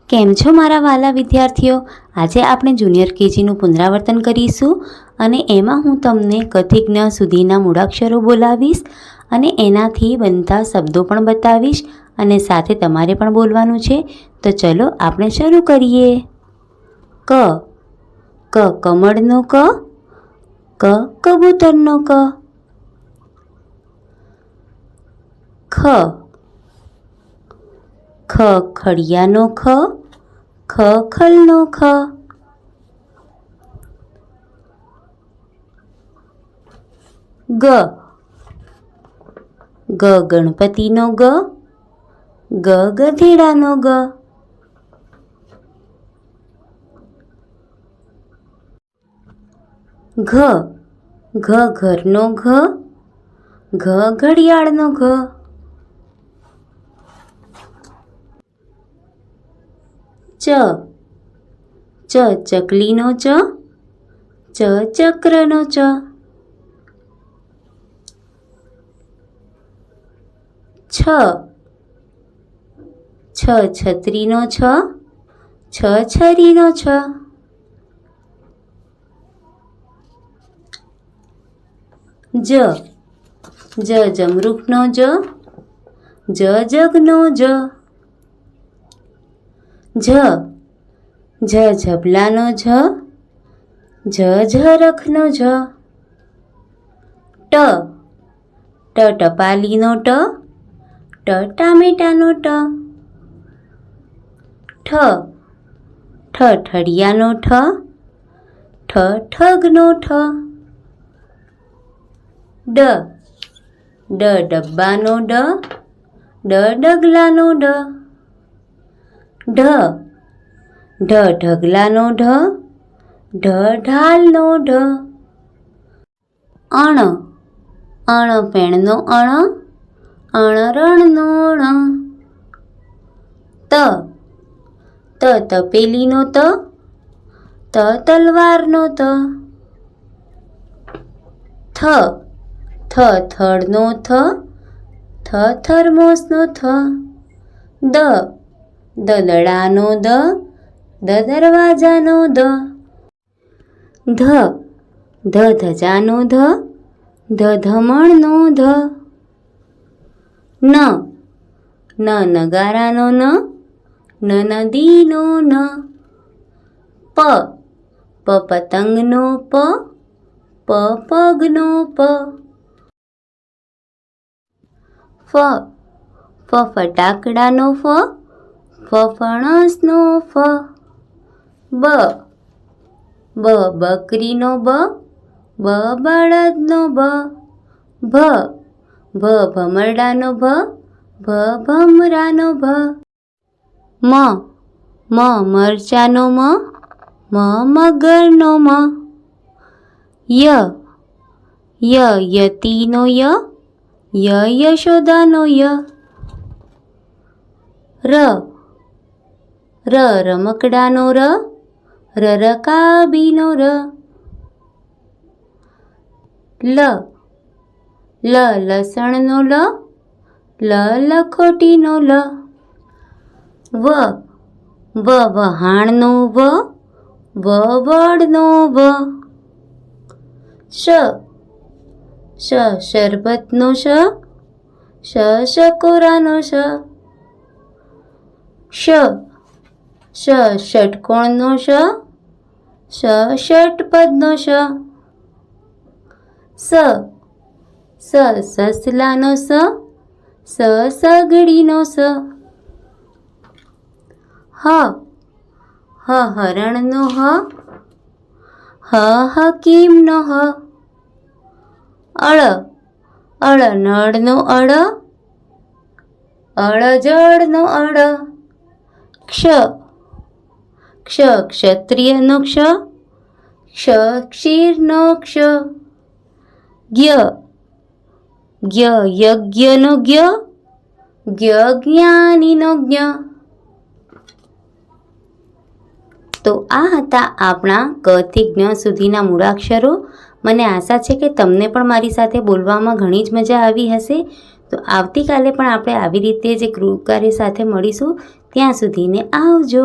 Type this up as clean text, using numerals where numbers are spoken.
કેમ છો મારા વાલા વિદ્યાર્થીઓ? આજે આપણે જુનિયર કેજીનું પુનરાવર્તન કરીશું અને એમાં હું તમને કથી જ્ઞ સુધીના મૂળાક્ષરો બોલાવીશ અને એનાથી બનતા શબ્દો પણ બતાવીશ અને સાથે તમારે પણ બોલવાનું છે. તો ચલો આપણે શરૂ કરીએ. ક ક કમળનો ક, ક કબૂતરનો ક. ખ ખ ખડિયાનો ખ, ખ ખલનો ખ. ગ ગ ગણપતિનો ગ, ગ ગધેડાનો ગ. ઘ ઘ ઘરનો ઘ, ઘ ઘડિયાળનો ઘ. ચ ચ ચકલીનો ચ, ચ ચક્રનો ચ. છ છ છત્રીનો છ, છ છરીનો છ. જ જ જમરૂખનો જ, જ જગનો જ. ઝ ઝ ઝબલાનો ઝ, જ ઝરખનો ઝ. ટ ટ ટપાલીનો ટ, ટ ટામેટાનો ટ. ઠ ઠ ઠડિયાનો ઠ, ઠ ઠગનો ઠ. ડ ડ ડબ્બાનો ડ, ડ ડગલાનો ડ. ઢ ઢ ઢગલાનો ઢ, ઢ ઢાલનો ઢ. અણ અણ પેણનો અણ, અણ રણનો ણ. ત ત તપેલીનો ત, ત તલવારનો ત. થ થ થળનો થ, થ થર્મોસનો થ. દ દડાનો દ, દ દરવાજાનો દ. ધ ધજાનો ધ, ધ ધમણનો ધ. ન નગારાનો ન, નદીનો ન. પ પતંગનો પ, પગનો પ. ફ ફટાકડાનો ફ, ફણસનો ફ. બ બકરીનો બ, બળદનો બ. ભ ભમરડાનો ભ, ભમરાનો ભ. મ મરચાનો મ, મગરનો મ. ય યતીનો ય, યશોદાનો ય. ર રમકડાનો ર, રકાબીનો ર. લ લસણનો લ, લખોટીનો લ. વ વહાણનો વ, વડનો વ. શ શરબતનો શ, શકોરાનો શ. ષ ષટકોણનો ષ, ષટપદનો ષ. સ સસલાનો સ, સગડીનો સ. હ હરણનો હ, હકીમનો હ. અળ નળનો અળ, જળનો અળ. ક્ષ ક્ષત્રિયનો ક્ષ, ક્ષીરનો ક્ષ. યજ્ઞનો જ્ઞાનીનો જ્ઞ. તો આ હતા આપણા ક થી જ્ઞ સુધીના મૂળાક્ષરો. મને આશા છે કે તમને પણ મારી સાથે બોલવામાં ઘણી જ મજા આવી હશે. તો આવતીકાલે પણ આપણે આવી રીતે જ ગૃહ કાર્ય સાથે મળીશું. ત્યાં સુધીને આવજો.